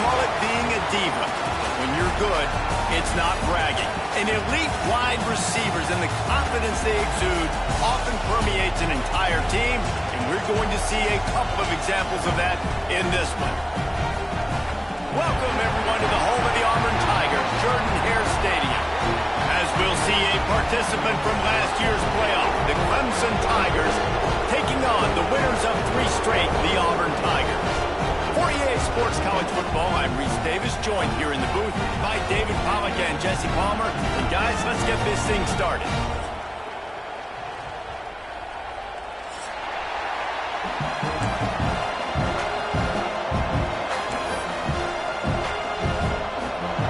call it being a diva. When you're good, it's not bragging. And elite wide receivers and the confidence they exude often permeates an entire team, and we're going to see a couple of examples of that in this one. Welcome, everyone, to the home of the Auburn Tigers, Jordan-Hare Stadium. As we'll see a participant from last year's playoff, the Clemson Tigers, taking on the winners of 3 straight, the Auburn Tigers. For EA Sports College Football, I'm Reese Davis, joined here in the booth by David Pollack and Jesse Palmer. And guys, let's get this thing started.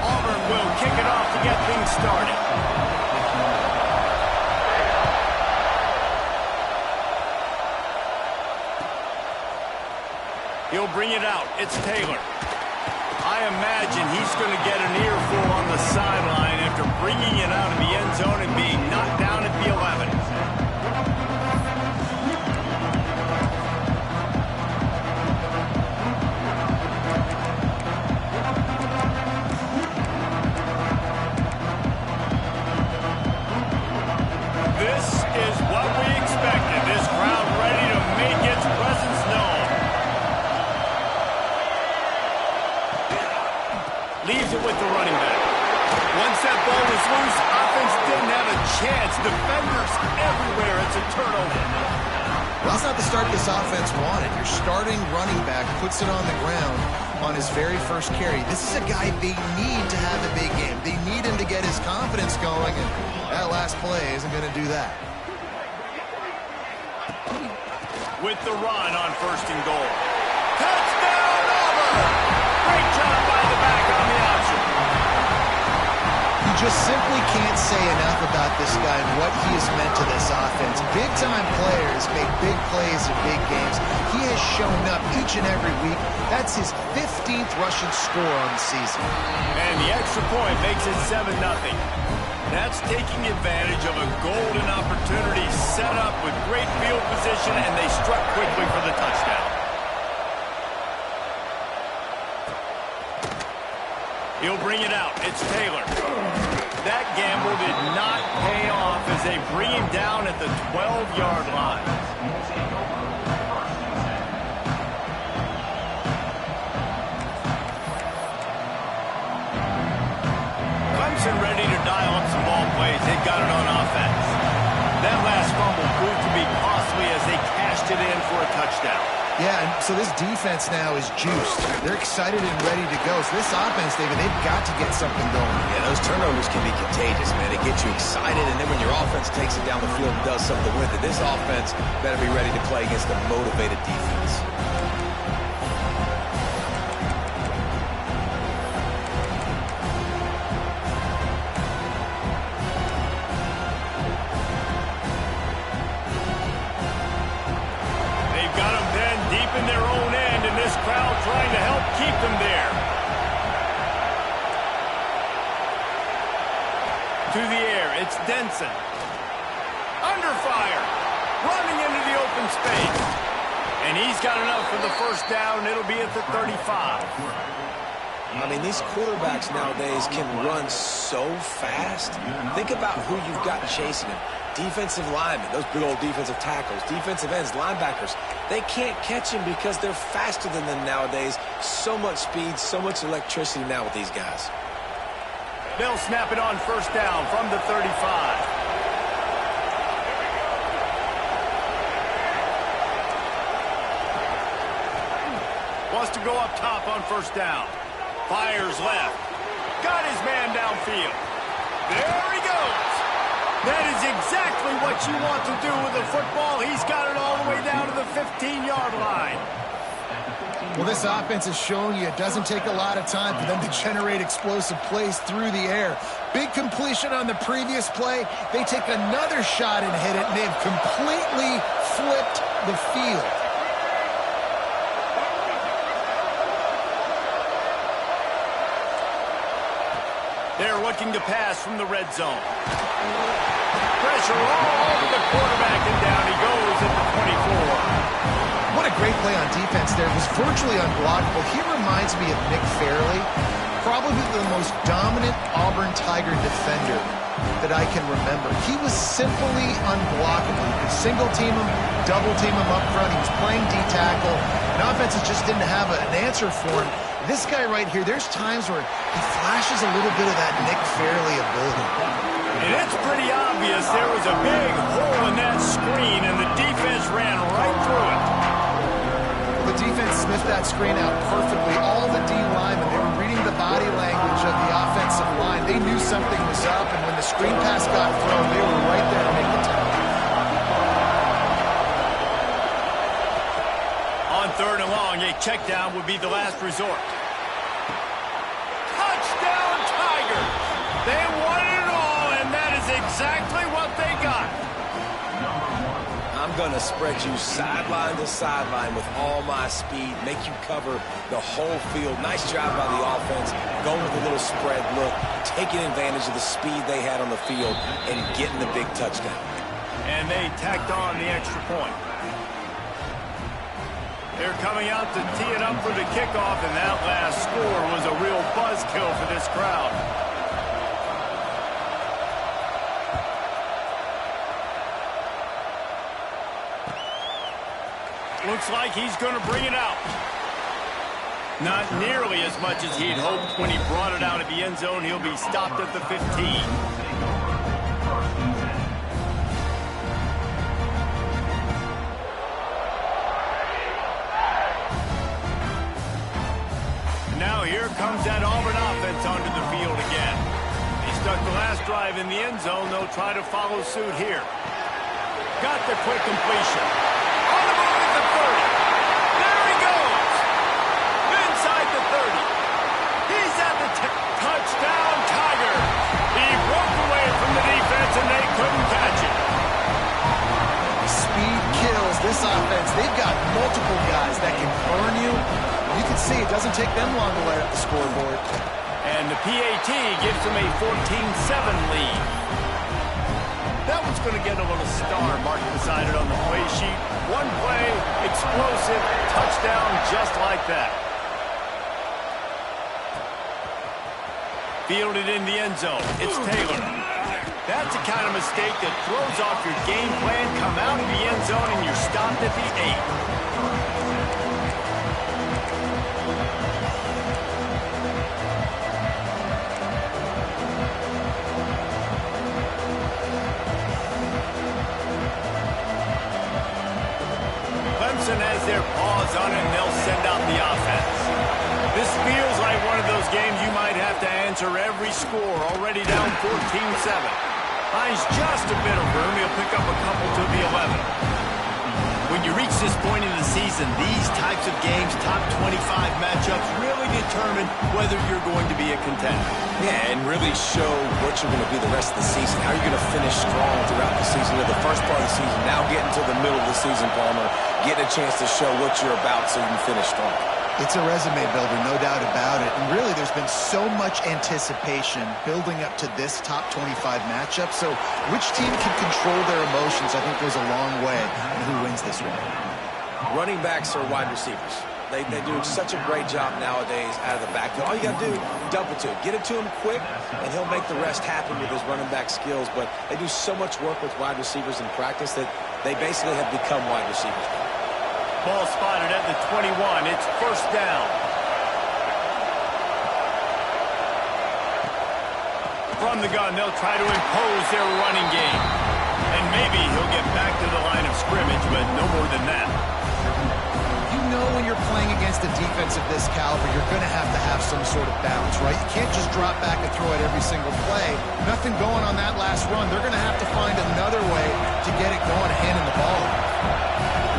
Auburn will kick it off to get things started. He'll bring it out. It's Taylor. I imagine he's going to get an earful on the sideline after bringing it out of the end zone and being knocked down at the 11. This is what we expected. This crowd ready to make its presence known. Leaves it with the running back. Once that ball was loose, offense didn't have a chance. Defenders everywhere. It's a turnover. Well, that's not the start this offense wanted. Your starting running back puts it on the ground on his very first carry. This is a guy they need to have a big game. They need him to get his confidence going, and that last play isn't going to do that. With the run on 1st and goal. Touchdown, Auburn! Great job by the back on the option. You just simply can't say enough about this guy and what he has meant to this offense. Big-time players make big plays in big games. He has shown up each and every week. That's his 15th rushing score on the season. And the extra point makes it 7-0. That's taking advantage of a golden opportunity set up with great field position, and they struck quickly for the touchdown. He'll bring it out. It's Taylor. That gamble did not pay off as they bring him down at the 12-yard line. Clemson ready to dial up some ball plays. They've got it on offense. That last fumble proved to be costly as they cashed it in for a touchdown. Yeah, and so this defense now is juiced. They're excited and ready to go. So this offense, David, they've got to get something going. Yeah, those turnovers can be contagious, man. They get you excited, and then when your offense takes it down the field and does something with it, this offense better be ready to play against a motivated defense. In their own end, and this crowd trying to help keep them there. To the air, it's Denson. Under fire, running into the open space. And he's got enough for the first down. It'll be at the 35. I mean, these quarterbacks nowadays can run so fast. Think about who you've got chasing them. Defensive linemen, those big old defensive tackles, defensive ends, linebackers. They can't catch him because they're faster than them nowadays. So much speed, so much electricity now with these guys. They'll snap it on 1st down from the 35. Wants to go up top on 1st down. Fires left. Got his man downfield. There he goes. That is exactly what you want to do with a football. He's got it all the way down to the 15-yard line. Well, this offense has shown you it doesn't take a lot of time for them to generate explosive plays through the air. Big completion on the previous play. They take another shot and hit it, and they've completely flipped the field. They're looking to pass from the red zone. Pressure all over the quarterback, and down he goes at the 24. What a great play on defense there. It was virtually unblockable. He reminds me of Nick Fairley, probably the most dominant Auburn Tiger defender that I can remember. He was simply unblockable. You could single team him, double team him up front. He was playing D-tackle, and offenses just didn't have an answer for him. This guy right here, there's times where he flashes a little bit of that Nick Fairley ability. And it's pretty obvious there was a big hole in that screen, and the defense ran right through it. The defense sniffed that screen out perfectly. All the D linemen, they were reading the body language of the offensive line. They knew something was up, and when the screen pass got thrown, they were right there to make the tackle. On 3rd and long, a check down would be the last resort. Touchdown, Tigers! They won it all, and that is exactly what they got. I'm going to spread you sideline to sideline with all my speed, make you cover the whole field. Nice job by the offense, going with a little spread look, taking advantage of the speed they had on the field, and getting the big touchdown. And they tacked on the extra point. They're coming out to tee it up for the kickoff, and that last score was a real buzzkill for this crowd. Looks like he's going to bring it out. Not nearly as much as he'd hoped when he brought it out at the end zone. He'll be stopped at the 15. Now here comes that Auburn offense onto the field again. They stuck the last drive in the end zone. They'll try to follow suit here. Got the quick completion. On the move at the 30. There he goes. Inside the 30. He's at the touchdown, Tiger. He broke away from the defense, and they couldn't catch it. Speed kills this offense. They've got multiple guys that can burn you. You can see it doesn't take them long to light up the scoreboard. And the PAT gives them a 14-7 lead. That one's going to get a little star marked beside it on the play sheet. One play, explosive, touchdown just like that. Fielded in the end zone. It's Taylor. That's the kind of mistake that throws off your game plan. Come out of the end zone and you're stopped at the 8. Clemson has their paws on it, and they'll send out the offense. This feels like one of those games you might have to answer every score. Already down 14-7. Finds just a bit of room. He'll pick up a couple to the 11. When you reach this point in the season, these types of games, top 25 matchups, really determine whether you're going to be a contender. Yeah, and really show what you're going to be the rest of the season. How you're going to finish strong throughout the season. The first part of the season, now getting to the middle of the season, Palmer, getting a chance to show what you're about so you can finish strong. It's a resume builder, no doubt about it. And really, there's been so much anticipation building up to this top 25 matchup. So which team can control their emotions, I think, goes a long way in who wins this one. Running backs are wide receivers. They do such a great job nowadays out of the backfield. All you got to do, dump it to him. Get it to him quick, and he'll make the rest happen with his running back skills. But they do so much work with wide receivers in practice that they basically have become wide receivers. Ball spotted at the 21. It's first down. From the gun, they'll try to impose their running game. And maybe he'll get back to the line of scrimmage, but no more than that. You know when you're playing against a defense of this caliber, you're going to have some sort of balance, right? You can't just drop back and throw it every single play. Nothing going on that last run. They're going to have to find another way to get it going, handing the ball.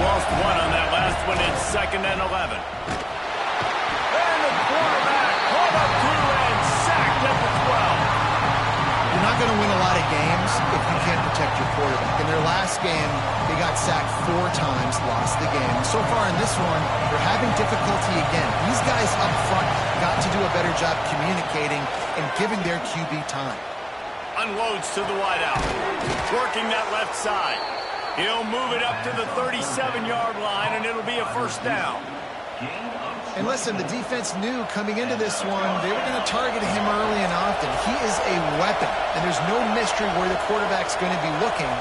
Lost one on that last one. It's 2nd and 11. And the quarterback caught up to and sacked at the 12. You're not going to win a lot of games if you can't protect your quarterback. In their last game, they got sacked 4 times, lost the game. And so far in this one, they're having difficulty again. These guys up front got to do a better job communicating and giving their QB time. Unloads to the wideout. Working that left side. He'll move it up to the 37-yard line, and it'll be a first down. And listen, the defense knew coming into this one, they were going to target him early and often. He is a weapon, and there's no mystery where the quarterback's going to be looking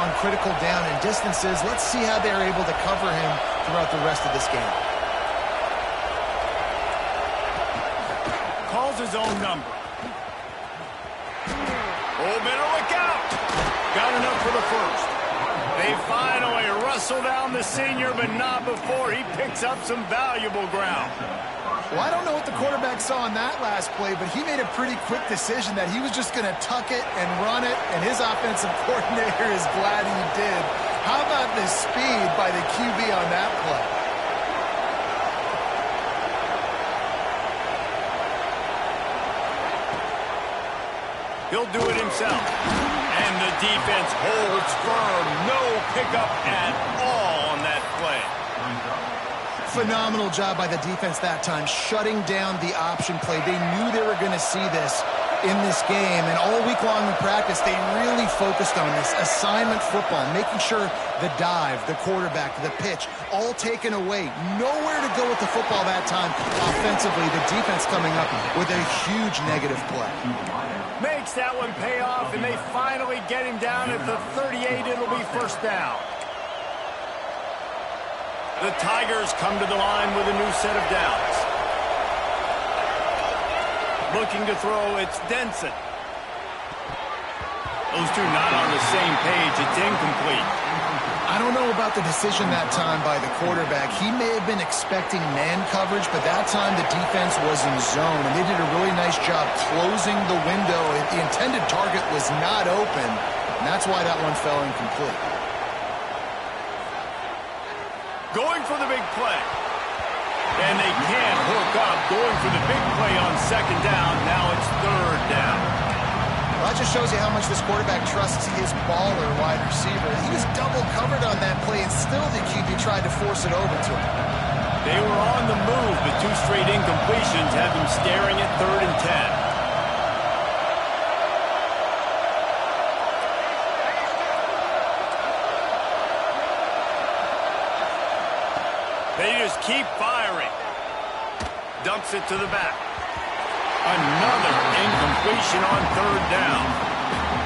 on critical down and distances. Let's see how they're able to cover him throughout the rest of this game. Calls his own number. Oh, better look out. Got enough for the first. They finally wrestle down the senior, but not before he picks up some valuable ground. Well, I don't know what the quarterback saw in that last play, but he made a pretty quick decision that he was just going to tuck it and run it, and his offensive coordinator is glad he did. How about the speed by the QB on that play? He'll do it himself. And the defense holds firm. No pickup at all on that play. Phenomenal job by the defense that time, shutting down the option play. They knew they were going to see this in this game, and all week long in practice, they really focused on this assignment football, making sure the dive, the quarterback, the pitch, all taken away. Nowhere to go with the football that time offensively. The defense coming up with a huge negative play. Makes that one pay off, and they finally get him down at the 38. It'll be first down. The Tigers come to the line with a new set of downs. Looking to throw, it's Denson. Those two not on the same page. It's incomplete. I don't know about the decision that time by the quarterback. He may have been expecting man coverage, but that time the defense was in zone, and they did a really nice job closing the window. The intended target was not open, and that's why that one fell incomplete. Going for the big play. And they can't hook up. Going for the big play on second down. Now it's third down. Well, that just shows you how much this quarterback trusts his baller wide receiver. He was double covered on that play, and still the QB tried to force it over to him. They were on the move, but two straight incompletions have them staring at 3rd and 10. They just keep firing. Dumps it to the back. Another incompletion on 3rd down.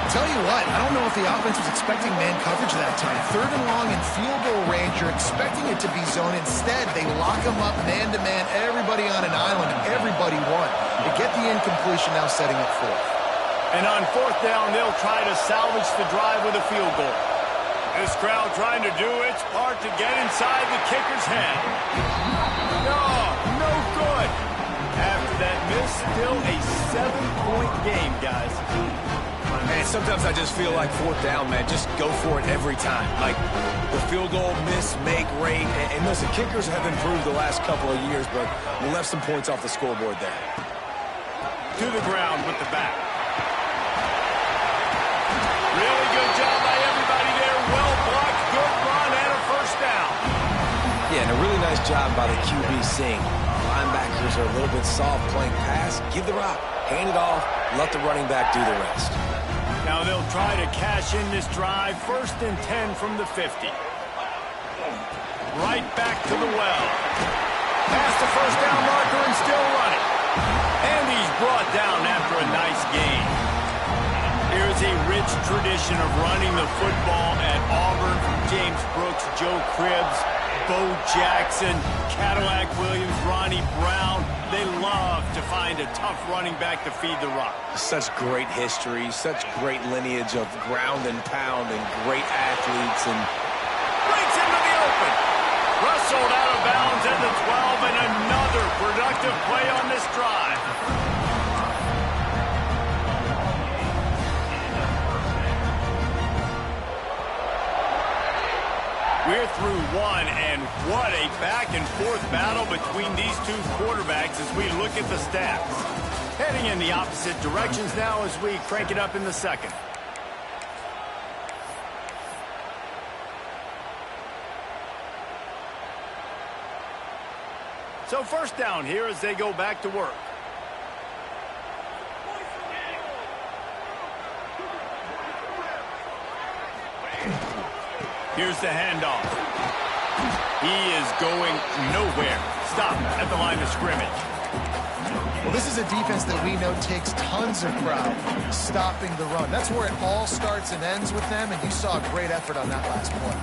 Tell you what, I don't know if the offense was expecting man coverage that time. 3rd and long in field goal range, you're expecting it to be zone. Instead, they lock them up man-to-man, everybody on an island, everybody won. They get the incompletion, now setting up 4th. And on 4th down, they'll try to salvage the drive with a field goal. This crowd trying to do its part to get inside the kicker's head. No good. After that miss, still a 7-point game, guys. Man, sometimes I just feel like 4th down, man. Just go for it every time. Like the field goal, miss, make, rate. And listen, kickers have improved the last couple of years, but we left some points off the scoreboard there. To the ground with the back. Really good job by everybody there. Well blocked, good run, and a first down. Yeah, and a really nice job by the QB seeing. Linebackers are a little bit soft playing pass. Give the rock, hand it off, let the running back do the rest. Now they'll try to cash in this drive. 1st and 10 from the 50. Right back to the well. Past the first down marker and still running. And he's brought down after a nice gain. There's a rich tradition of running the football at Auburn from James Brooks, Joe Cribbs, Bo Jackson, Cadillac Williams, Ronnie Brown. They love to find a tough running back to feed the rock. Such great history, such great lineage of ground and pound and great athletes. And breaks into the open. Wrestled out of bounds at the 12, and another productive play on this drive. We're through one, and what a back-and-forth battle between these two quarterbacks as we look at the stats. Heading in the opposite directions now as we crank it up in the second. So first down here as they go back to work. Here's the handoff. He is going nowhere. Stop at the line of scrimmage. Well, this is a defense that we know takes tons of pride stopping the run. That's where it all starts and ends with them, and you saw a great effort on that last play.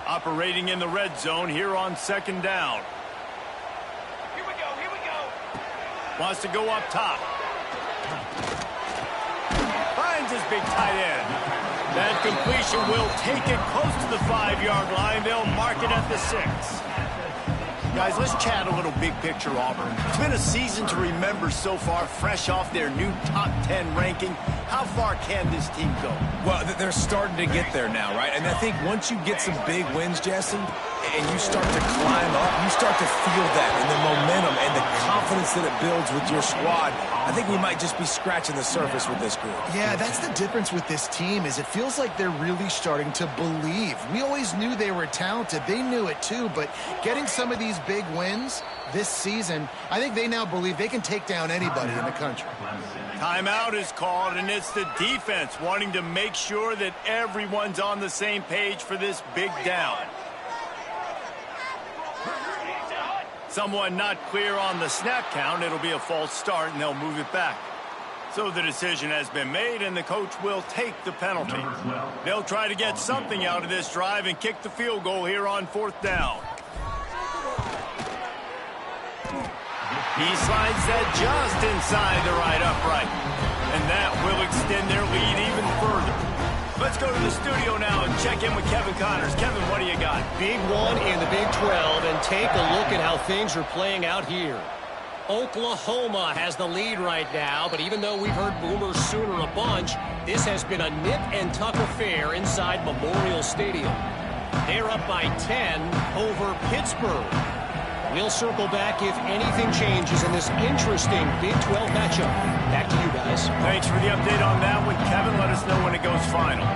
Operating in the red zone here on second down. Here we go. Wants to go up top. Finds his big tight end. That completion will take it close to the 5-yard line. They'll mark it at the 6. Guys, let's chat a little big picture, Auburn. It's been a season to remember so far, fresh off their new top 10 ranking. How far can this team go? Well, they're starting to get there now, right? And I think once you get some big wins, Jesse, and you start to climb up, you start to feel that and the momentum and the confidence that it builds with your squad. I think we might just be scratching the surface with this group. Yeah, that's the difference with this team is it feels like they're really starting to believe. We always knew they were talented. They knew it too, but getting some of these big wins this season, I think they now believe they can take down anybody in the country. Timeout is called, and it's the defense wanting to make sure that everyone's on the same page for this big down. Someone not clear on the snap count. It'll be a false start, and they'll move it back. So the decision has been made, and the coach will take the penalty. They'll try to get something out of this drive and kick the field goal here on 4th down. He slides that just inside the right upright, and that will extend their lead even further. Let's go to the studio now and check in with Kevin Connors. Kevin, what do you got? Big one in the Big 12, and take a look at how things are playing out here. Oklahoma has the lead right now, but even though we've heard Boomer Sooner a bunch, this has been a nip and tuck affair inside Memorial Stadium. They're up by 10 over Pittsburgh. We'll circle back if anything changes in this interesting Big 12 matchup. Back to you guys. Thanks for the update on that one, Kevin. Let us know when it goes final.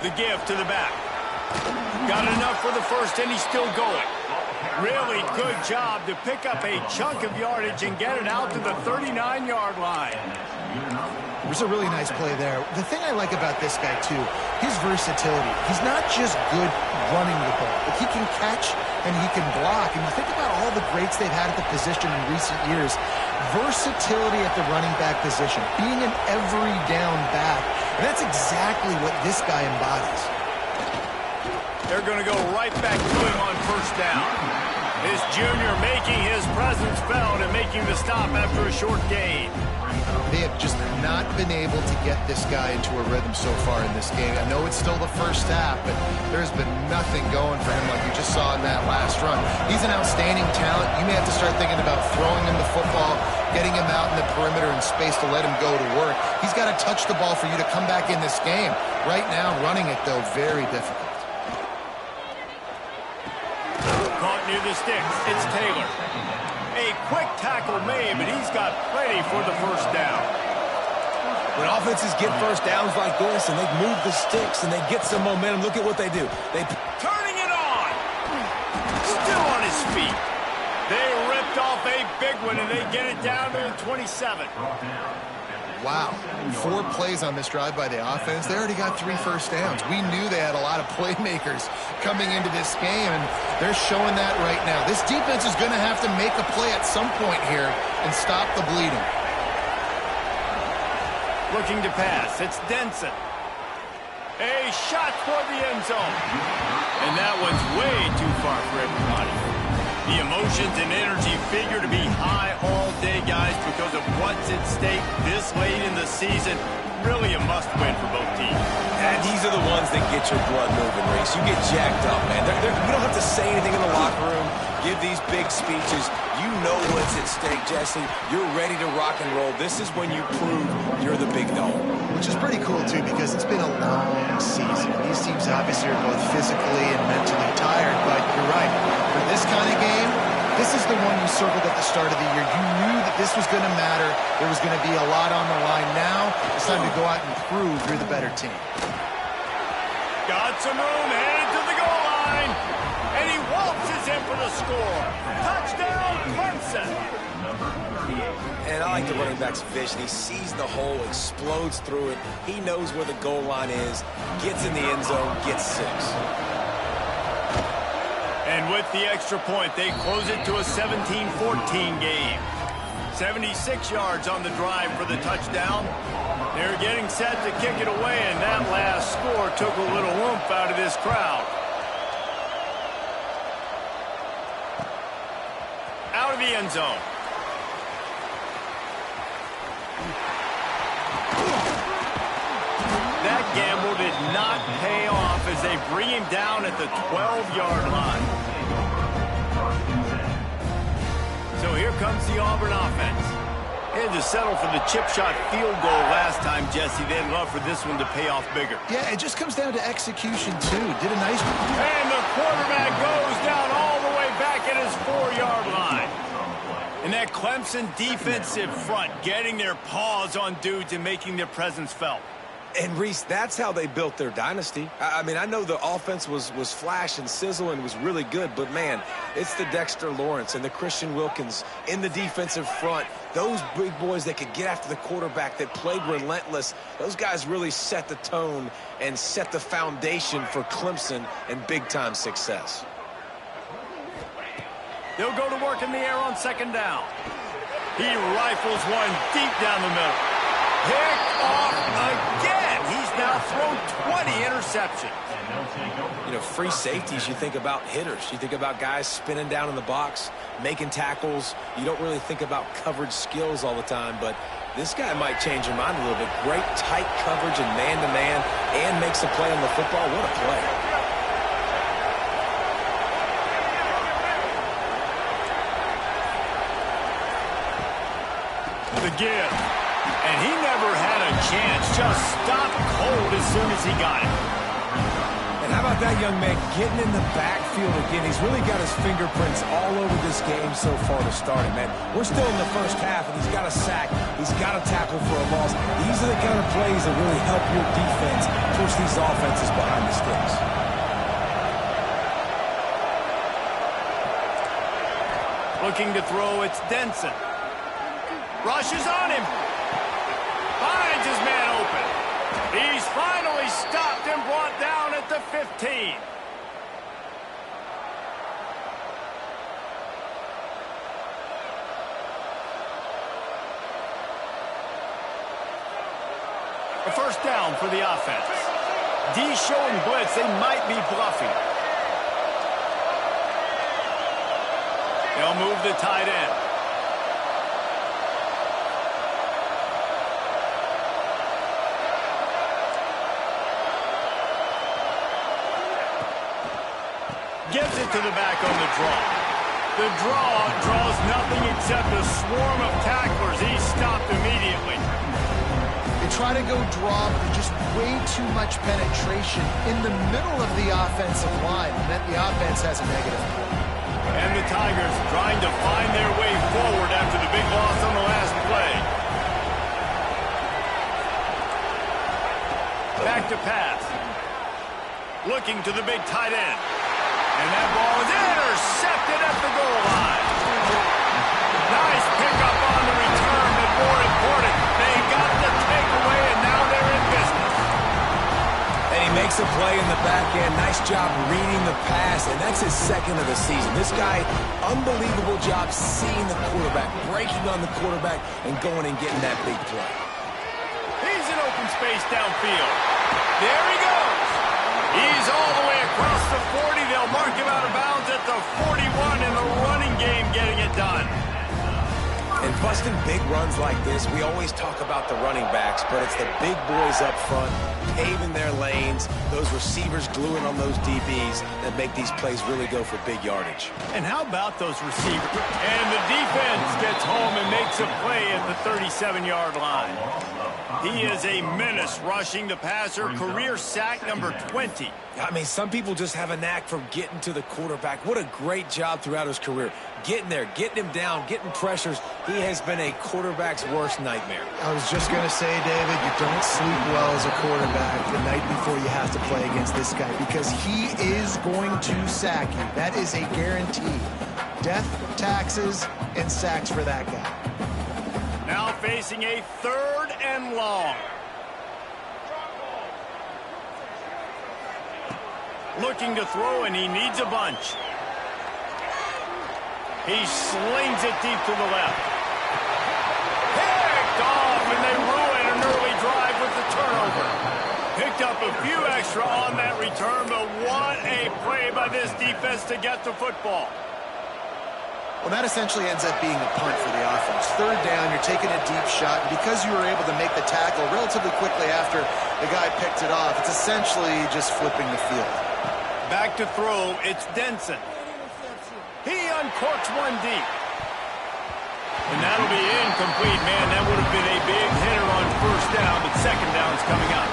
The give to the back. Got enough for the first, and he's still going. Really good job to pick up a chunk of yardage and get it out to the 39-yard line. It was a really nice play there. The thing I like about this guy, too, his versatility. He's not just good running the ball, but he can catch and he can block. And you think about all the greats they've had at the position in recent years. Versatility at the running back position, being an every down back. And that's exactly what this guy embodies. They're going to go right back to him on 1st down. His junior making his presence felt and making the stop after a short gain. They have just not been able to get this guy into a rhythm so far in this game. I know it's still the first half, but there's been nothing going for him like you just saw in that last run. He's an outstanding talent. You may have to start thinking about throwing him the football, getting him out in the perimeter in space to let him go to work. He's got to touch the ball for you to come back in this game. Right now, running it, though, very difficult. Caught near the sticks. It's Taylor. A quick tackle made, but he's got plenty for the 1st down. When offenses get first downs like this and they move the sticks and they get some momentum, look at what they do. Turning it on. Still on his feet. They ripped off a big one, and they get it down to the 27. Wow. 4 plays on this drive by the offense. They already got 3 first downs. We knew they had a lot of playmakers coming into this game, and they're showing that right now. This defense is going to have to make a play at some point here and stop the bleeding. Looking to pass. It's Denson. A shot toward the end zone. And that one's way too far for everybody. The emotions and energy figure to be high all day, guys, because of what's at stake this late in the season. Really a must-win for both teams. And these are the ones that get your blood moving, Reese. You get jacked up, man. You don't have to say anything in the locker room, give these big speeches. You know what's at stake, Jesse. You're ready to rock and roll. This is when you prove you're the big dog. Which is pretty cool, too, because it's been a long season. These teams obviously are both physically and mentally tired, but you're right. For this kind of game, this is the one you circled at the start of the year. You knew that this was going to matter. There was going to be a lot on the line. Now it's time to go out and prove you're the better team. Got some room, headed to the goal line. And he waltzes in for the score. Touchdown, Clemson. And I like the running back's vision. He sees the hole, explodes through it. He knows where the goal line is, gets in the end zone, gets 6. And with the extra point, they close it to a 17-14 game. 76 yards on the drive for the touchdown. They're getting set to kick it away, and that last score took a little oomph out of this crowd. Out of the end zone. That gamble did not pay off as they bring him down at the 12-yard line. So here comes the Auburn offense. They had to settle for the chip shot field goal last time, Jesse. They'd love for this one to pay off bigger. Yeah, it just comes down to execution, too. Did a nice... And the quarterback goes down all the way back at his 4-yard line. And that Clemson defensive front getting their paws on dudes and making their presence felt. And, Reese, that's how they built their dynasty. I mean, I know the offense was flash and sizzle and was really good, but, man, it's the Dexter Lawrence and the Christian Wilkins in the defensive front. Those big boys that could get after the quarterback, that played relentless, those guys really set the tone and set the foundation for Clemson and big-time success. They'll go to work in the air on second down. He rifles one deep down the middle. Picked off again. He's now thrown 20 interceptions. You know, free safeties, you think about hitters. You think about guys spinning down in the box, making tackles. You don't really think about coverage skills all the time, but this guy might change your mind a little bit. Great tight coverage and man-to-man, and makes a play on the football. What a play. The give. And he never had a chance. Just stopped cold as soon as he got it. And how about that young man getting in the backfield again? He's really got his fingerprints all over this game so far to start it, man. We're still in the first half, and he's got a sack. He's got a tackle for a loss. These are the kind of plays that really help your defense push these offenses behind the sticks. Looking to throw, it's Denson. Rushes on him. Finds his man open. He's finally stopped and brought down at the 15. A first down for the offense. D showing blitz. They might be bluffing. They'll move the tight end. Gives it to the back on the draw. The draw draws nothing except a swarm of tacklers. He's stopped immediately. They try to go draw, but there's just way too much penetration in the middle of the offensive line, and then the offense has a negative play. And the Tigers trying to find their way forward after the big loss on the last play. Back to pass. Looking to the big tight end. And that ball is intercepted at the goal line. Nice pickup on the return, but more important, they got the takeaway, and now they're in business. And he makes a play in the back end. Nice job reading the pass, and that's his second of the season. This guy, unbelievable job seeing the quarterback, breaking on the quarterback, and going and getting that big play. He's in open space downfield. There he goes. He's all the way across the 40. They'll mark him out of bounds at the 41 in the running game, getting it done. And busting big runs like this, we always talk about the running backs, but it's the big boys up front, paving their lanes, those receivers gluing on those DBs that make these plays really go for big yardage. And how about those receivers? And the defense gets home and makes a play at the 37-yard line. He is a menace rushing the passer. Career sack number 20. I mean, some people just have a knack for getting to the quarterback. What a great job throughout his career. Getting there, getting him down, getting pressures. He has been a quarterback's worst nightmare. I was just going to say, David, you don't sleep well as a quarterback the night before you have to play against this guy because he is going to sack you. That is a guarantee. Death, taxes, and sacks for that guy. Now facing a 3rd and long. Looking to throw, and he needs a bunch. He slings it deep to the left. Picked off, and they ruin an early drive with the turnover. Picked up a few extra on that return, but what a play by this defense to get the football. Well, that essentially ends up being a punt for the offense. 3rd down, you're taking a deep shot. And because you were able to make the tackle relatively quickly after the guy picked it off, it's essentially just flipping the field. Back to throw, it's Denson. He uncorks one deep. And that'll be incomplete. Man, that would have been a big hitter on 1st down, but 2nd down's coming up.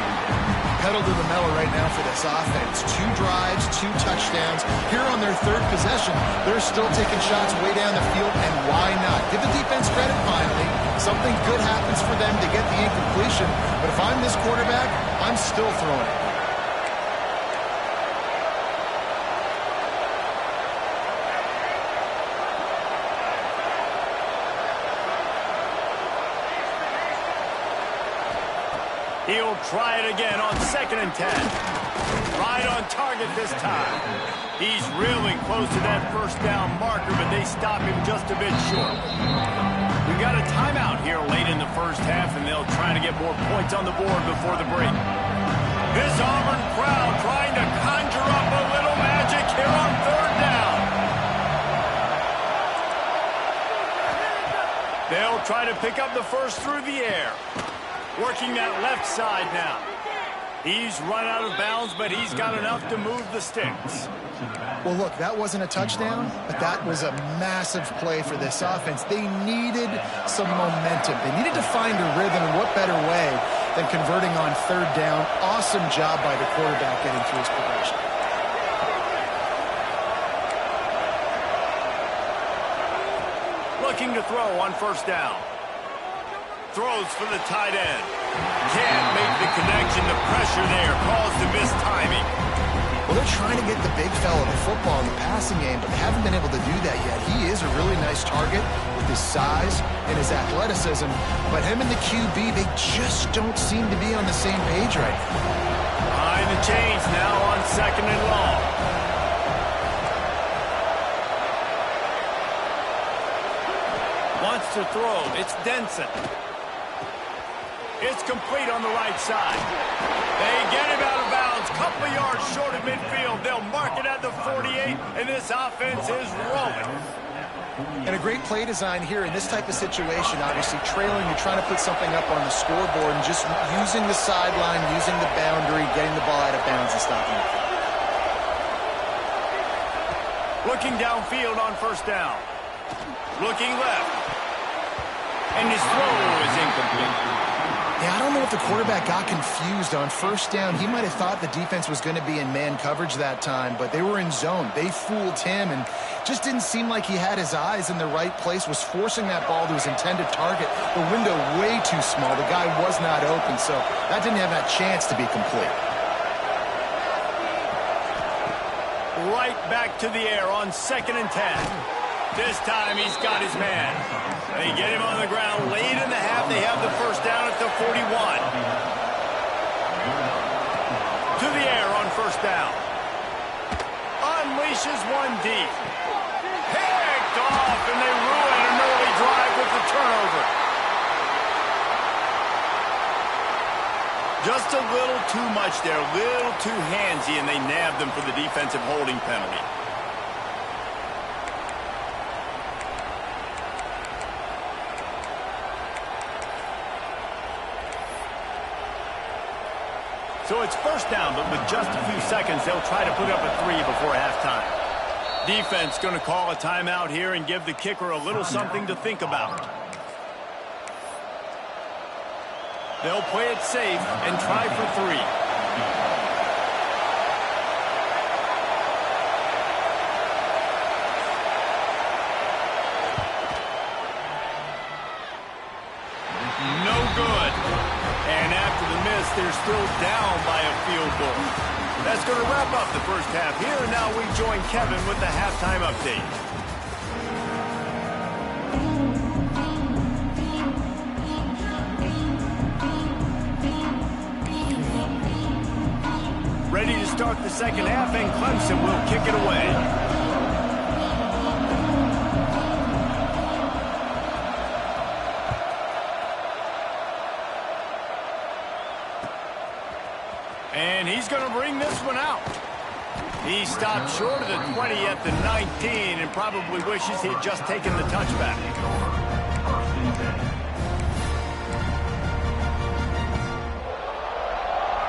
Pedal to the metal right now for this offense. 2 drives, 2 touchdowns. Here on their 3rd possession, they're still taking shots way down the field, and why not? Give the defense credit finally. Something good happens for them to get the incompletion, but if I'm this quarterback, I'm still throwing it. He'll try it again on 2nd and 10. Right on target this time. He's really close to that 1st down marker, but they stop him just a bit short. We've got a timeout here late in the 1st half, and they'll try to get more points on the board before the break. This Auburn crowd trying to conjure up a little magic here on 3rd down. They'll try to pick up the first through the air. Working that left side now. He's run out of bounds, but he's got enough to move the sticks. Well, look, that wasn't a touchdown, but that was a massive play for this offense. They needed some momentum. They needed to find a rhythm, and what better way than converting on 3rd down. Awesome job by the quarterback getting through his progression. Looking to throw on 1st down. Throws for the tight end. Can't make the connection. The pressure there caused the missed timing. Well, they're trying to get the big fella the football in the passing game, but they haven't been able to do that yet. He is a really nice target with his size and his athleticism, but him and the QB, they just don't seem to be on the same page right now. Behind the chains now on 2nd and long. Wants to throw. It's Denson. It's complete on the right side. They get him out of bounds. Couple yards short of midfield. They'll mark it at the 48, and this offense is rolling. And a great play design here in this type of situation. Obviously, trailing, you're trying to put something up on the scoreboard, and just using the sideline, using the boundary, getting the ball out of bounds and stopping it. Looking downfield on 1st down. Looking left. And his throw is incomplete. Yeah, I don't know if the quarterback got confused on 1st down. He might have thought the defense was going to be in man coverage that time, but they were in zone. They fooled him, and just didn't seem like he had his eyes in the right place, was forcing that ball to his intended target. The window way too small. The guy was not open, so that didn't have that chance to be complete. Right back to the air on 2nd and 10. This time he's got his man. They get him on the ground late in the half. They have the 1st down at the 41. To the air on 1st down. Unleashes one deep. Picked off, and they ruin an early drive with the turnover. Just a little too much there, a little too handsy, and they nabbed them for the defensive holding penalty. So it's 1st down, but with just a few seconds, they'll try to put up a 3 before halftime. Defense going to call a timeout here and give the kicker a little something to think about. They'll play it safe and try for 3. No good. And after the miss, they're still down by a field goal. That's going to wrap up the first half here. And now we join Kevin with the halftime update. Ready to start the second half, and Clemson will kick it away. And he's going to bring this one out. He stopped short of the 20 at the 19 and probably wishes he'd just taken the touchback.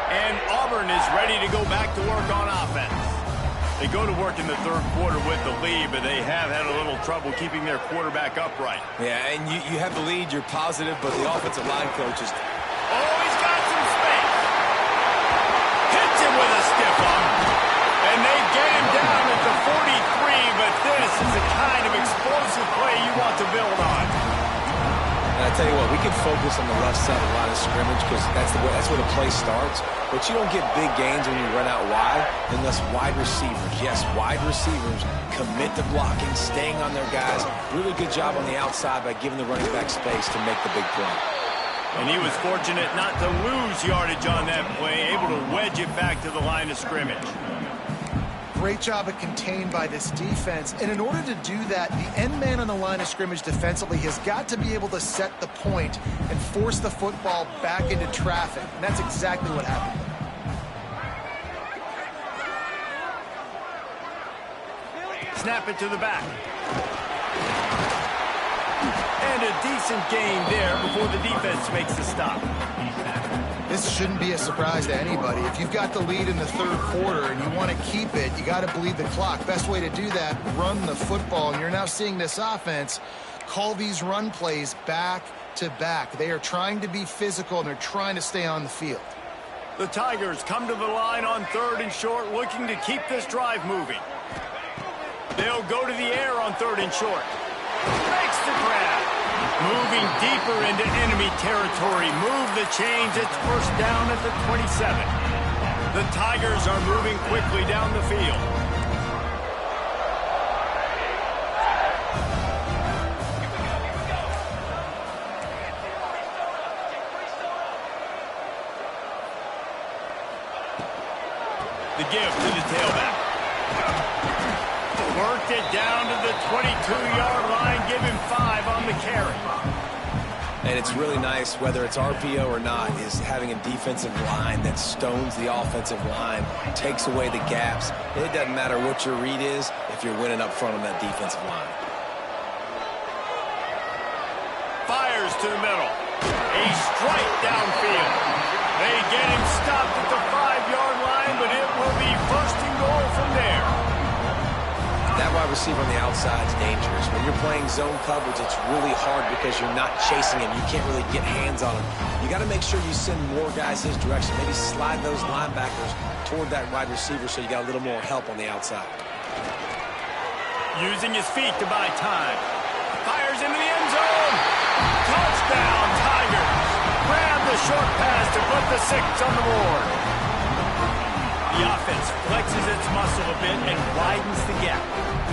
And Auburn is ready to go back to work on offense. They go to work in the third quarter with the lead, but they have had a little trouble keeping their quarterback upright. Yeah, and you have the lead, you're positive, but the offensive line coach is... Oh, he's got some space. Hits him with a stiff arm. And they get him down at the 43, but this is the kind of explosive play you want to build on. And I tell you what, we can focus on the left side of the line of scrimmage because that's where the play starts. But you don't get big gains when you run out wide unless wide receivers, yes, wide receivers commit to blocking, staying on their guys. Really good job on the outside by giving the running back space to make the big play. And he was fortunate not to lose yardage on that play, able to wedge it back to the line of scrimmage. Great job of contained by this defense. And in order to do that, the end man on the line of scrimmage defensively has got to be able to set the point and force the football back into traffic. And that's exactly what happened. Snap it to the back. And a decent gain there before the defense makes the stop. This shouldn't be a surprise to anybody. If you've got the lead in the third quarter and you want to keep it, you got to bleed the clock. Best way to do that, run the football. And you're now seeing this offense call these run plays back to back. They are trying to be physical, and they're trying to stay on the field. The Tigers come to the line on 3rd and short, looking to keep this drive moving. They'll go to the air on 3rd and short. Makes the grab. Moving deeper into enemy territory. Move the chains. It's first down at the 27. The Tigers are moving quickly down the field. The give to the tailback. Worked it down to the 22-yard line. Give him 5 on the carry. And it's really nice, whether it's RPO or not, is having a defensive line that stones the offensive line, takes away the gaps. It doesn't matter what your read is if you're winning up front on that defensive line. Fires to the middle. A strike downfield. They get him stopped at the 5-yard line, but it will be first and goal from there. That wide receiver on the outside is dangerous. When you're playing zone coverage, it's really hard because you're not chasing him. You can't really get hands on him. You got to make sure you send more guys his direction. Maybe slide those linebackers toward that wide receiver so you got a little more help on the outside. Using his feet to buy time. Fires into the end zone. Touchdown, Tigers. Grab the short pass to put the 6 on the board. The offense flexes its muscle a bit and widens the gap.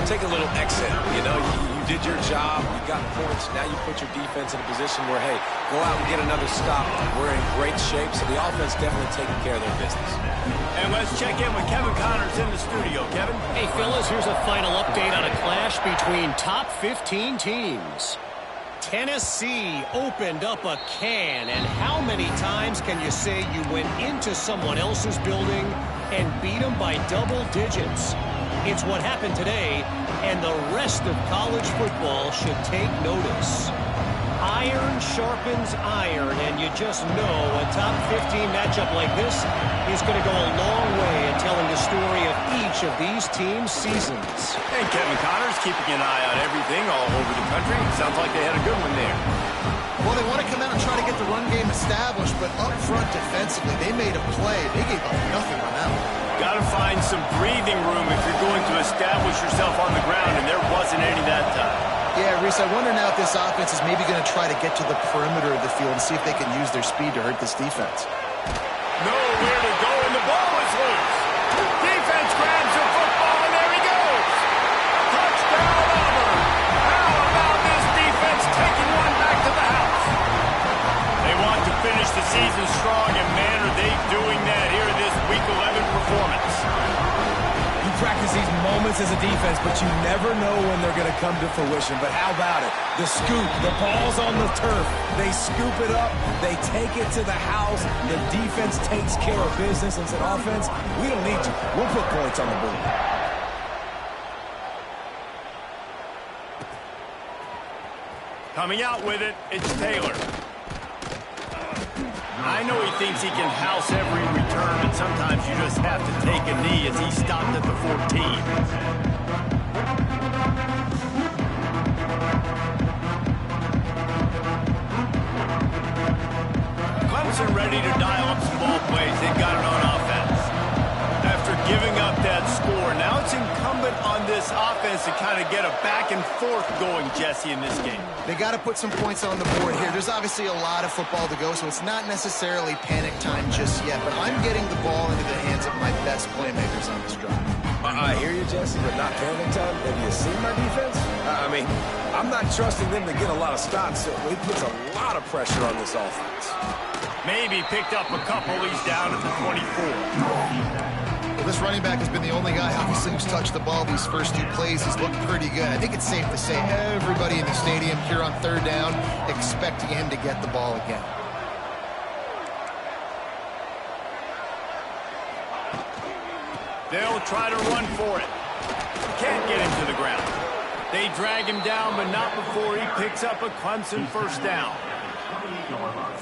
Take a little exit. You know, you did your job. You got points. Now you put your defense in a position where, hey, go out and get another stop. We're in great shape, so the offense definitely taking care of their business. And let's check in with Kevin Connors in the studio. Kevin? Hey, fellas, here's a final update on a clash between top 15 teams. Tennessee opened up a can, and how many times can you say you went into someone else's building and beat them by double digits? It's what happened today, and the rest of college football should take notice. Iron sharpens iron, and you just know a top 15 matchup like this is going to go a long way in telling the story of each of these teams' seasons. And Kevin Connors keeping an eye on everything all over the country. Sounds like they had a good one there. Well, they want to come out and try to get the run game established, but up front defensively, they made a play. They gave up nothing on that one. Got to find some breathing room if you're going to establish yourself on the ground, and there wasn't any that time. Yeah, Reese, I wonder now if this offense is maybe going to try to get to the perimeter of the field and see if they can use their speed to hurt this defense. Nowhere to go, and the ball is loose. Defense grabs the football, and there he goes. Touchdown, Auburn. How about this defense taking one back to the house? They want to finish the season strong, and man, are they doing that here in this Week 11 performance. You practice these moments as a defense, but you never know when they're going to come to fruition. But how about it? The scoop, the ball's on the turf. They scoop it up. They take it to the house. The defense takes care of business and said, offense, we don't need you. We'll put points on the board. Coming out with it, it's Taylor. I know he thinks he can house every return, and sometimes you just have to take a knee as he stopped at the 14. Clemson ready to dial up some ball plays. They've got it on offense. After giving up that score, now it's incumbent on this offense to kind of get a back and forth going, Jesse, in this game. They got to put some points on the board here. There's obviously a lot of football to go, so it's not necessarily panic time just yet, but I'm getting the ball into the hands of my best playmakers on this drive. I hear you, Jesse, but not panic time. Have you seen my defense? I mean, I'm not trusting them to get a lot of stops, so it puts a lot of pressure on this offense. Maybe picked up a couple. He's down at the 24. Well, this running back has been the only guy, obviously, who's touched the ball these first two plays. He's looked pretty good. I think it's safe to say everybody in the stadium here on third down expecting him to get the ball again. They'll try to run for it. Can't get him to the ground. They drag him down, but not before he picks up a Clemson first down.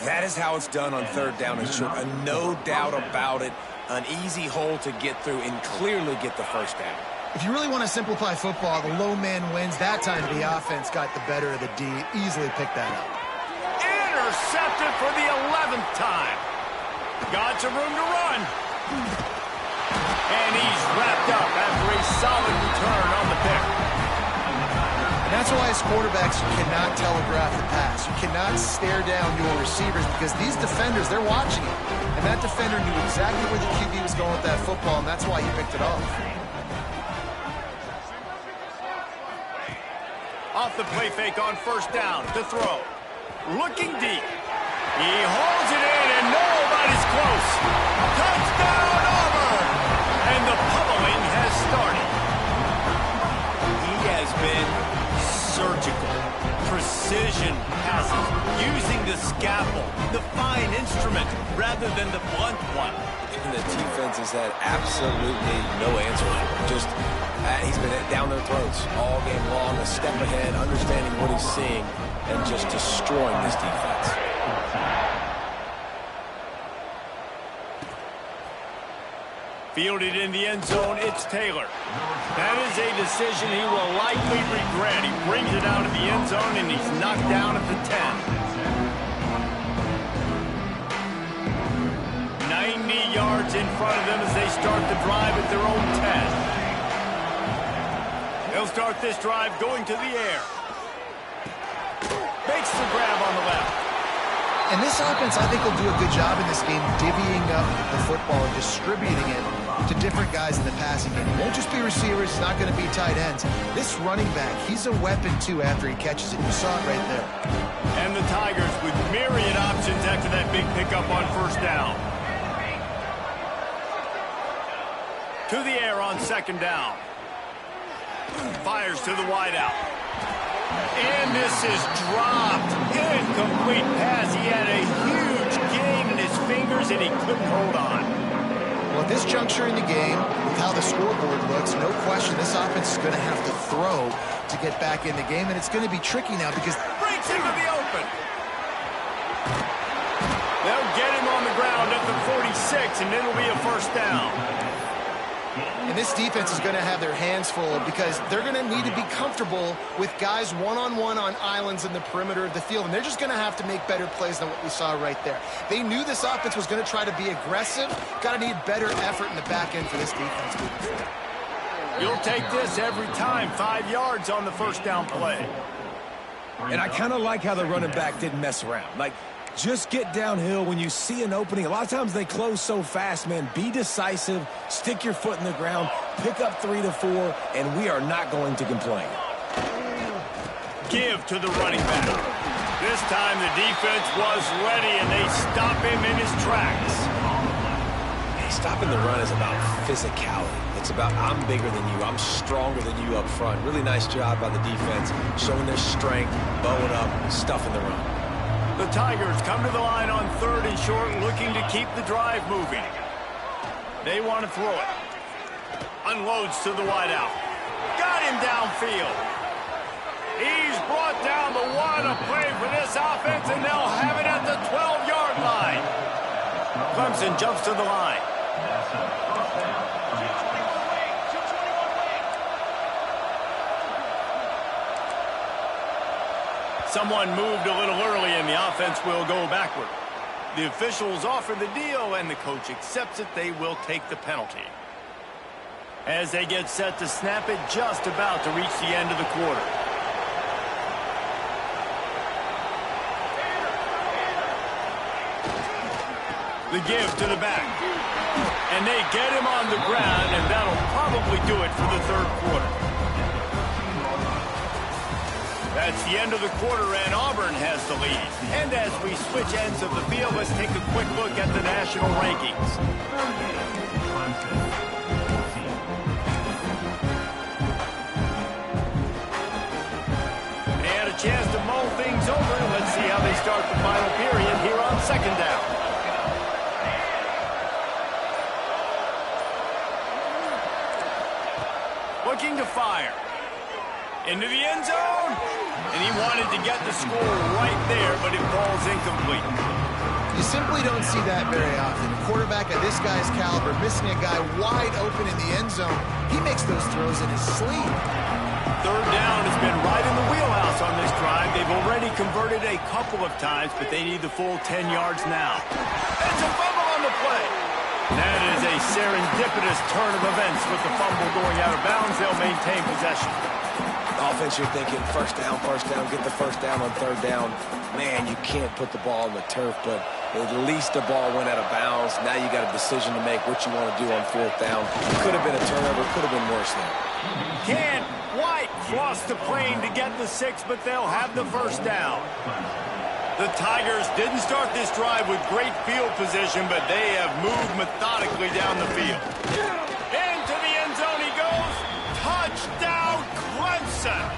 That is how it's done on third down and short. No doubt about it. An easy hole to get through and clearly get the first down. If you really want to simplify football, the low man wins. That time the offense got the better of the D. Easily picked that up. Intercepted for the 11th time. Got some room to run. And he's wrapped up after a solid return on the pick. And that's why as quarterbacks, you cannot telegraph the pass. You cannot stare down your receivers because these defenders, they're watching it. And that defender knew exactly where the QB was going with that football, and that's why he picked it off. Off the play fake on first down to throw. Looking deep. He holds it in, and nobody's close. Touchdown, Auburn! And the pummeling has started. He has been surgical, precision passes, using the scalpel, the fine instrument, rather than the blunt one. And the defense has had absolutely no answer for him. Just, he's been down their throats all game long, a step ahead, understanding what he's seeing, and just destroying this defense. Fielded in the end zone, it's Taylor. That is a decision he will likely regret. He brings it out of the end zone, and he's knocked down at the 10. 90 yards in front of them as they start the drive at their own 10. They'll start this drive going to the air. Makes the grab on the left. And this offense, I think, will do a good job in this game divvying up the football and distributing it to different guys in the passing game. It won't just be receivers. It's not going to be tight ends. This running back, he's a weapon, too, after he catches it. You saw it right there. And the Tigers with myriad options after that big pickup on first down. To the air on second down. Fires to the wideout. And this is dropped. Incomplete pass. He had a huge gain in his fingers, and he couldn't hold on. Well, at this juncture in the game, with how the scoreboard looks, no question this offense is going to have to throw to get back in the game, and it's going to be tricky now because... Breaks into the open. They'll get him on the ground at the 46, and it'll be a first down. And this defense is going to have their hands full because they're going to need to be comfortable with guys one-on-one on islands in the perimeter of the field, and they're just going to have to make better plays than what we saw right there. They knew this offense was going to try to be aggressive. Got to need better effort in the back end for this defense moving forward. You'll take this every time. 5 yards on the first down play. And I kind of like how the running back didn't mess around. Like, just get downhill when you see an opening. A lot of times they close so fast, man. Be decisive, stick your foot in the ground, pick up 3 to 4, and we are not going to complain. Give to the running back. This time the defense was ready, and they stop him in his tracks. Hey, stopping the run is about physicality. It's about I'm bigger than you, I'm stronger than you up front. Really nice job by the defense, showing their strength, bowing up, stuffing the run. The Tigers come to the line on 3rd and short, looking to keep the drive moving. They want to throw it. Unloads to the wideout. Got him downfield. He's brought down the one. A play for this offense, and they'll have it at the 12-yard line. Clemson jumps to the line. Someone moved a little early, and the offense will go backward. The officials offer the deal, and the coach accepts it. They will take the penalty. As they get set to snap it, just about to reach the end of the quarter. The give to the back. And they get him on the ground, and that'll probably do it for the 3rd quarter. That's the end of the quarter, and Auburn has the lead. And as we switch ends of the field, let's take a quick look at the national rankings. They had a chance to mull things over. Let's see how they start the final period here on 2nd down. Looking to fire. Into the end zone. And he wanted to get the score right there, but it falls incomplete. You simply don't see that very often. A quarterback of this guy's caliber missing a guy wide open in the end zone. He makes those throws in his sleep. 3rd down has been right in the wheelhouse on this drive. They've already converted a couple of times, but they need the full 10 yards now. It's a fumble on the play. That is a serendipitous turn of events with the fumble going out of bounds. They'll maintain possession. Offense, you're thinking first down, get the first down on 3rd down. Man, you can't put the ball on the turf, but at least the ball went out of bounds. Now you got a decision to make what you want to do on 4th down. Could have been a turnover, could have been worse there. Can't White cross the plane to get the 6, but they'll have the first down. The Tigers didn't start this drive with great field position, but they have moved methodically down the field. Into the end zone he goes. Touchdown, Clemson.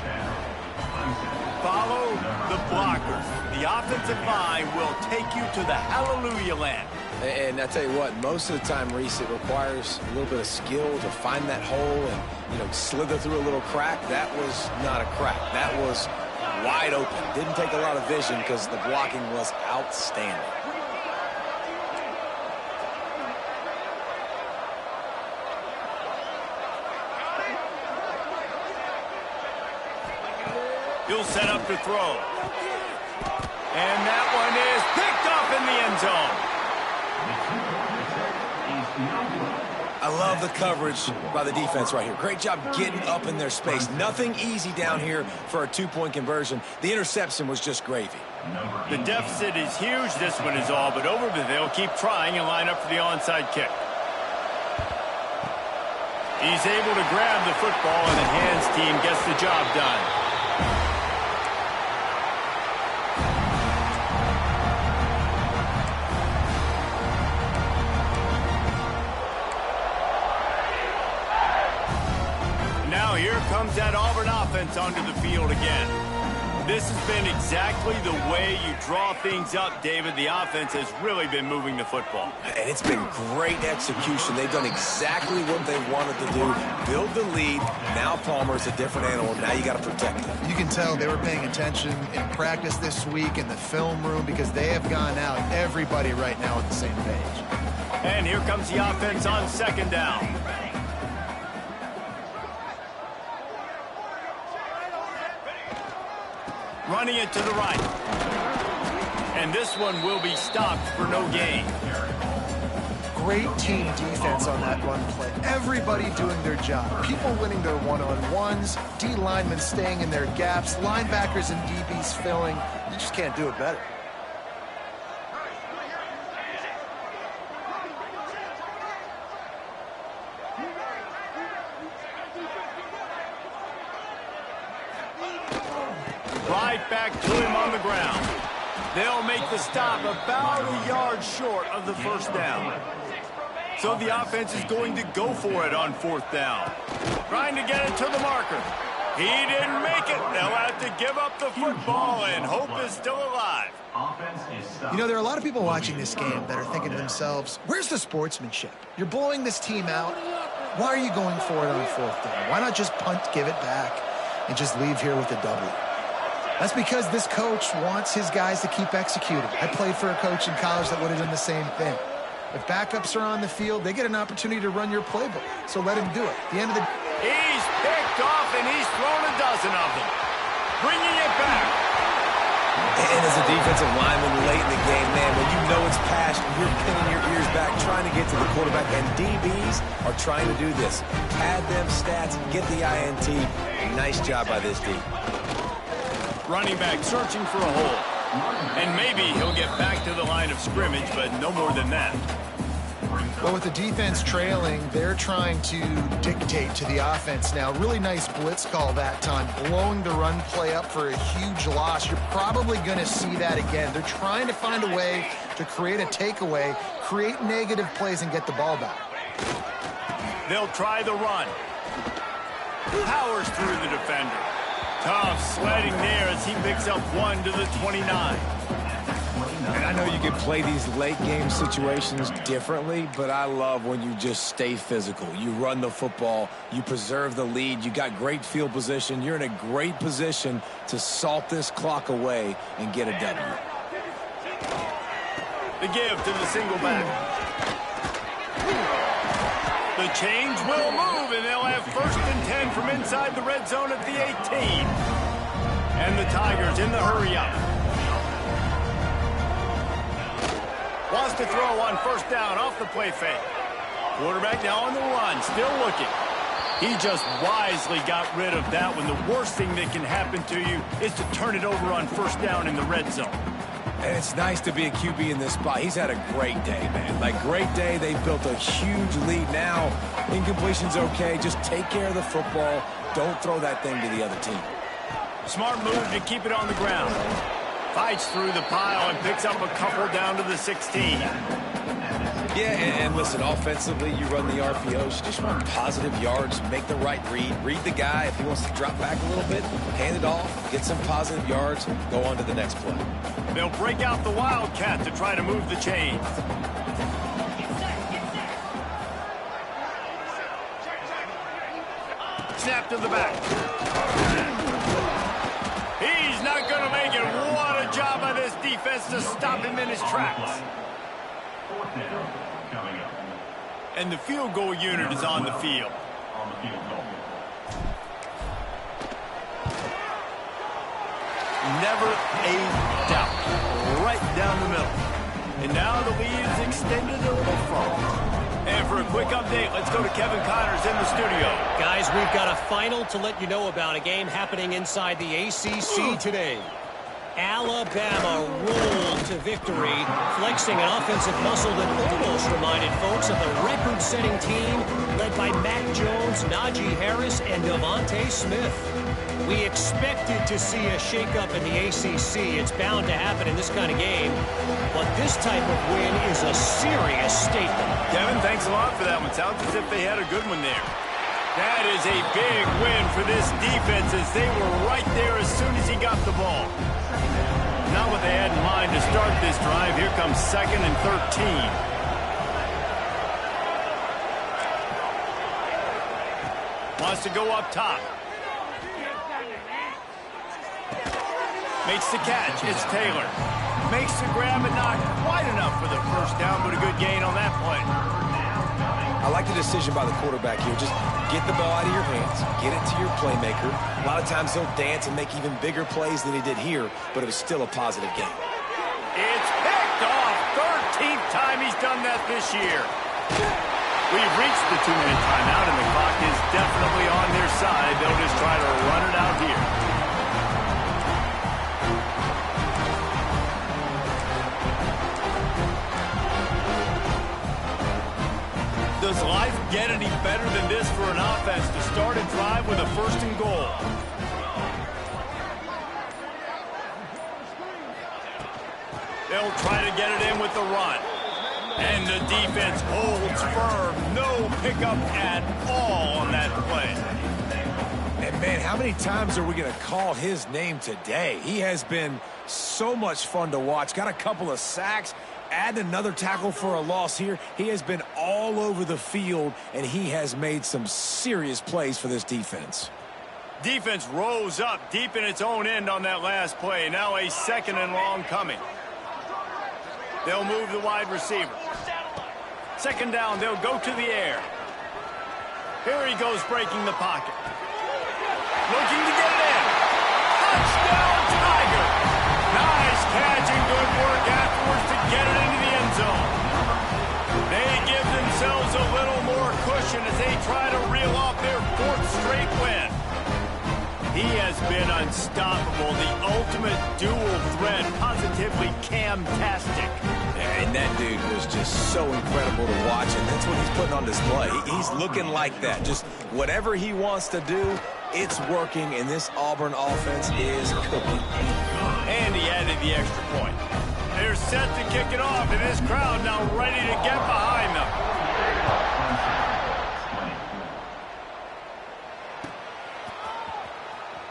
Follow the blockers. The offensive line will take you to the hallelujah land. And I tell you what, most of the time, Reese, it requires a little bit of skill to find that hole and, slither through a little crack. That was not a crack. That was wide open. Didn't take a lot of vision because the blocking was outstanding. He'll set up to throw. And that one is picked up in the end zone. I love the coverage by the defense right here. Great job getting up in their space. Nothing easy down here for a 2-point conversion. The interception was just gravy. The deficit is huge. This one is all but over, but they'll keep trying and line up for the onside kick. He's able to grab the football, and the hands team gets the job done. Now here comes that Auburn offense onto the field again. This has been exactly the way you draw things up, David. The offense has really been moving the football. And it's been great execution. They've done exactly what they wanted to do. Build the lead. Now Palmer's a different animal. Now you got to protect him. You can tell they were paying attention in practice this week in the film room because they have gone out, everybody right now on the same page. And here comes the offense on 2nd down. running it to the right. And this one will be stopped for no gain. Great team defense on that run play. Everybody doing their job. People winning their one-on-ones, D linemen staying in their gaps, linebackers and DBs filling. You just can't do it better. Right back to him on the ground. They'll make the stop about a yard short of the first down. So the offense is going to go for it on fourth down. Trying to get it to the marker. He didn't make it. They'll have to give up the football, and hope is still alive. You know, there are a lot of people watching this game that are thinking to themselves, where's the sportsmanship? You're blowing this team out. Why are you going for it on fourth down? Why not just punt, give it back, and just leave here with a W? That's because this coach wants his guys to keep executing. I played for a coach in college that would have done the same thing. If backups are on the field, they get an opportunity to run your playbook. So let him do it. At the end of the He's picked off, and he's thrown a dozen of them. Bringing it back. And as a defensive lineman late in the game, man, when you know it's past, you're pinning your ears back, trying to get to the quarterback, and DBs are trying to do this. Pad them stats, get the INT. Nice job by this D. Running back searching for a hole. And maybe he'll get back to the line of scrimmage, but no more than that. Well, with the defense trailing, they're trying to dictate to the offense now. Really nice blitz call that time, blowing the run play up for a huge loss. You're probably going to see that again. They're trying to find a way to create a takeaway, create negative plays, and get the ball back. They'll try the run. Powers through the defender. Tough sledding there as he picks up 1 to the 29. And I know you can play these late game situations differently, but I love when you just stay physical. You run the football, you preserve the lead, you got great field position, you're in a great position to salt this clock away and get a W. The give to the single back. The change will move, and they'll have 1st and 10 from inside the red zone at the 18. And the Tigers in the hurry-up. Wants to throw on 1st down off the play fake. Quarterback now on the run, still looking. He just wisely got rid of that one. The worst thing that can happen to you is to turn it over on 1st down in the red zone. And it's nice to be a QB in this spot. He's had a great day, man. Like, great day. They built a huge lead now. Incompletion's okay. Just take care of the football. Don't throw that thing to the other team. Smart move to keep it on the ground. Fights through the pile and picks up a couple down to the 16. Yeah, and listen, offensively, you run the RPOs. You just want positive yards, make the right read. Read the guy. If he wants to drop back a little bit, hand it off, get some positive yards, go on to the next play. They'll break out the Wildcat to try to move the chains. Snap to the back. He's not going to make it. What a job by this defense to stop him in his tracks. And the field goal unit is on the field. Never a doubt. Right down the middle. And now the lead is extended a little further. And for a quick update, let's go to Kevin Connors in the studio. Guys, we've got a final to let you know about, a game happening inside the ACC today. Alabama rolled to victory, flexing an offensive muscle that almost reminded folks of the record-setting team led by Mac Jones, Najee Harris, and Devontae Smith. We expected to see a shakeup in the ACC. It's bound to happen in this kind of game. But this type of win is a serious statement. Kevin, thanks a lot for that one. Sounds as if they had a good one there. That is a big win for this defense as they were right there as soon as he got the ball. Not what they had in mind to start this drive. Here comes 2nd and 13. Wants to go up top. Makes the catch. It's Taylor. Makes the grab and not quite enough for the 1st down, but a good gain on that play. I like the decision by the quarterback here. Just get the ball out of your hands, get it to your playmaker. A lot of times he'll dance and make even bigger plays than he did here, but it was still a positive game. It's picked off. 13th time he's done that this year. We've reached the 2-minute timeout, and the clock is definitely on their side. They'll just try to run it out here. Does life get any better than this for an offense to start a drive with a 1st and goal? They'll try to get it in with the run. And the defense holds firm. No pickup at all on that play. And, man, how many times are we going to call his name today? He has been so much fun to watch. Got a couple of sacks. Add another tackle for a loss here. He has been all over the field, and he has made some serious plays for this defense. Defense rose up deep in its own end on that last play. Now a 2nd and long coming. They'll move the wide receiver. 2nd down, they'll go to the air. Here he goes breaking the pocket. Looking to get it in. Touchdown, Tiger! Nice catch and good work afterwards to get it into the end zone. They give themselves a little more cushion as they try to reel off their 4th straight win. He has been unstoppable, the ultimate dual threat, positively Cam-tastic. And that dude was just so incredible to watch, and that's what he's putting on display. He's looking like that. Just whatever he wants to do, it's working, and this Auburn offense is cooking. And he added the extra point. They're set to kick it off, and this crowd now ready to get behind them.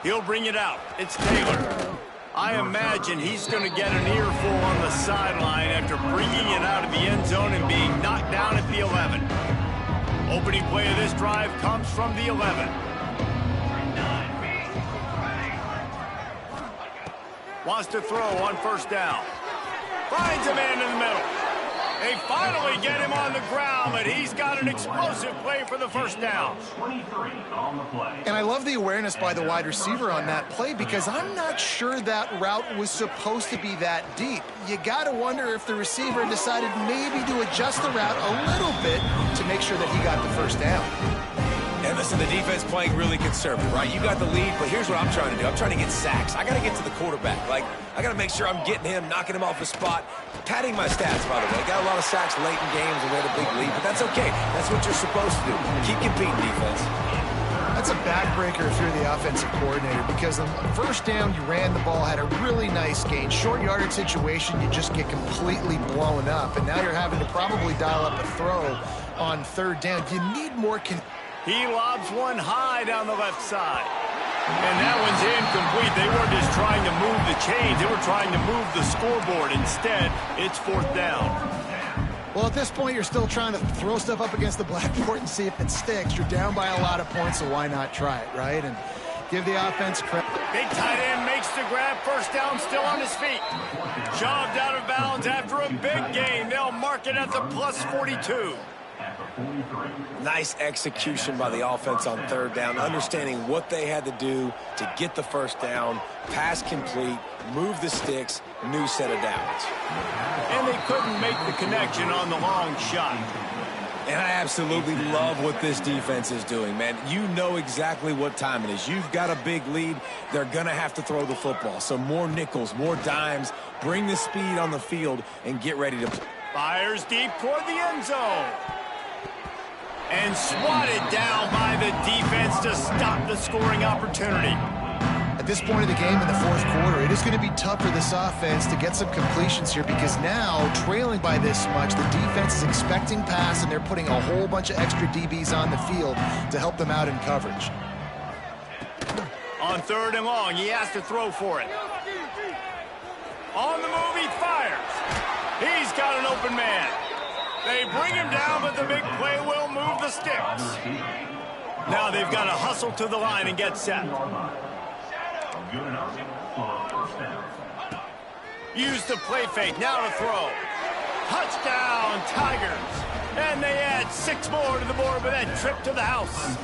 He'll bring it out. It's Taylor. I imagine he's going to get an earful on the sideline after bringing it out of the end zone and being knocked down at the 11. Opening play of this drive comes from the 11. Wants to throw on 1st down. Finds a man in the middle. They finally get him on the ground, but he's got an explosive play for the 1st down. And I love the awareness by the wide receiver on that play because I'm not sure that route was supposed to be that deep. You got to wonder if the receiver decided maybe to adjust the route a little bit to make sure that he got the 1st down. And listen, the defense playing really conservative, right? You got the lead, but here's what I'm trying to do. I'm trying to get sacks. I got to get to the quarterback. Like, I got to make sure I'm getting him, knocking him off the spot. Padding my stats, by the way. Got a lot of sacks late in games and we had a big lead, but that's okay. That's what you're supposed to do. Keep competing, defense. That's a backbreaker if you're the offensive coordinator because on 1st down, you ran the ball, had a really nice gain. Short yardage situation, you just get completely blown up, and now you're having to probably dial up a throw on 3rd down. You need more He lobs one high down the left side. And that one's incomplete. They weren't just trying to move the chains. They were trying to move the scoreboard. Instead, it's 4th down. Well, at this point, you're still trying to throw stuff up against the blackboard and see if it sticks. You're down by a lot of points, so why not try it, right? And give the offense credit. Big tight end makes the grab. 1st down, still on his feet. Shoved out of bounds after a big gain. They'll mark it at the +42. Nice execution by the offense on 3rd down, understanding what they had to do to get the 1st down, pass complete, move the sticks, new set of downs. And they couldn't make the connection on the long shot. And I absolutely love what this defense is doing, man. You know exactly what time it is. You've got a big lead. They're going to have to throw the football. So more nickels, more dimes, bring the speed on the field, and get ready to play. Fires deep toward the end zone. And swatted down by the defense to stop the scoring opportunity. At this point of the game in the 4th quarter, it is going to be tough for this offense to get some completions here because now, trailing by this much, the defense is expecting pass, and they're putting a whole bunch of extra DBs on the field to help them out in coverage. On 3rd and long, he has to throw for it. On the move, he fires. He's got an open man. They bring him down, but the big play will move the sticks. Now they've got to hustle to the line and get set. Use the play fake, now to throw. Touchdown, Tigers. And they add 6 more to the board with that trip to the house.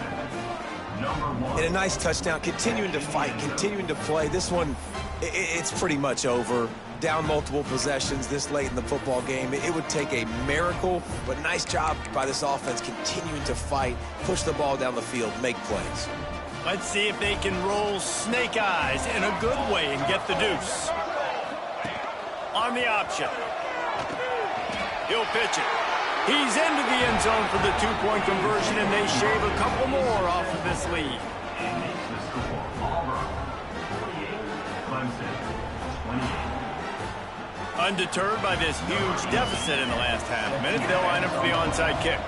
And a nice touchdown, continuing to fight, continuing to play. This one, it's pretty much over. Down multiple possessions this late in the football game. It would take a miracle, but nice job by this offense continuing to fight, push the ball down the field, make plays. Let's see if they can roll snake eyes in a good way and get the deuce. On the option. He'll pitch it. He's into the end zone for the 2-point conversion, and they shave a couple more off of this lead. Auburn, 48, Clemson, 28. Undeterred by this huge deficit in the last half minute, they'll line up for the onside kick.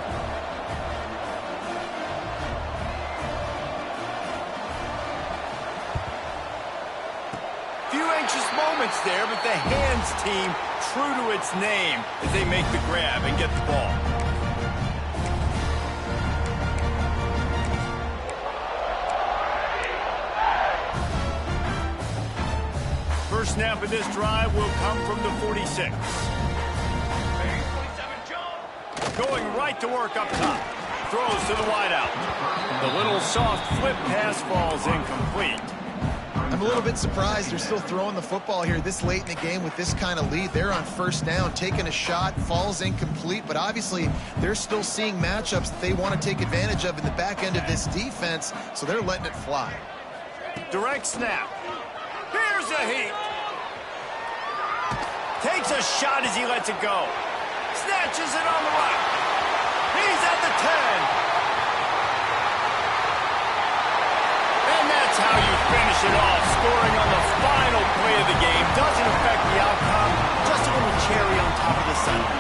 Few anxious moments there, but the hands team true to its name as they make the grab and get the ball. First snap of this drive will come from the 46. Going right to work up top. Throws to the wideout. The little soft flip pass falls incomplete. I'm a little bit surprised they're still throwing the football here this late in the game with this kind of lead. They're on first down, taking a shot, falls incomplete, but obviously they're still seeing matchups that they want to take advantage of in the back end of this defense, so they're letting it fly. Direct snap. Here's a heat. Takes a shot as he lets it go. Snatches it on the right. He's at the 10. And that's how you finish it off. Scoring on the final play of the game doesn't affect the outcome. Just a little cherry on top of the sundae.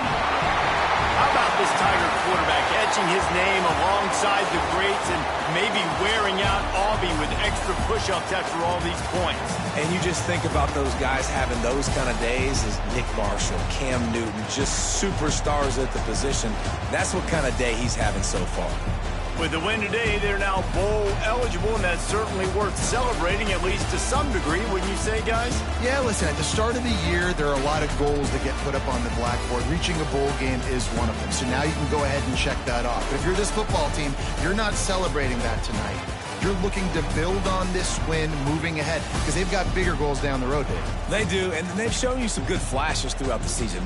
How about this Tiger quarterback etching his name alongside the greats and maybe wearing out Auburn with extra push-ups after all these points? And you just think about those guys having those kind of days as Nick Marshall, Cam Newton, just superstars at the position. That's what kind of day he's having so far. With the win today, they're now bowl eligible, and that's certainly worth celebrating, at least to some degree, wouldn't you say, guys? Yeah, listen, at the start of the year, there are a lot of goals that get put up on the blackboard. Reaching a bowl game is one of them. So now you can go ahead and check that off. But if you're this football team, you're not celebrating that tonight. You're looking to build on this win moving ahead because they've got bigger goals down the road, Dave. They do, and they've shown you some good flashes throughout the season.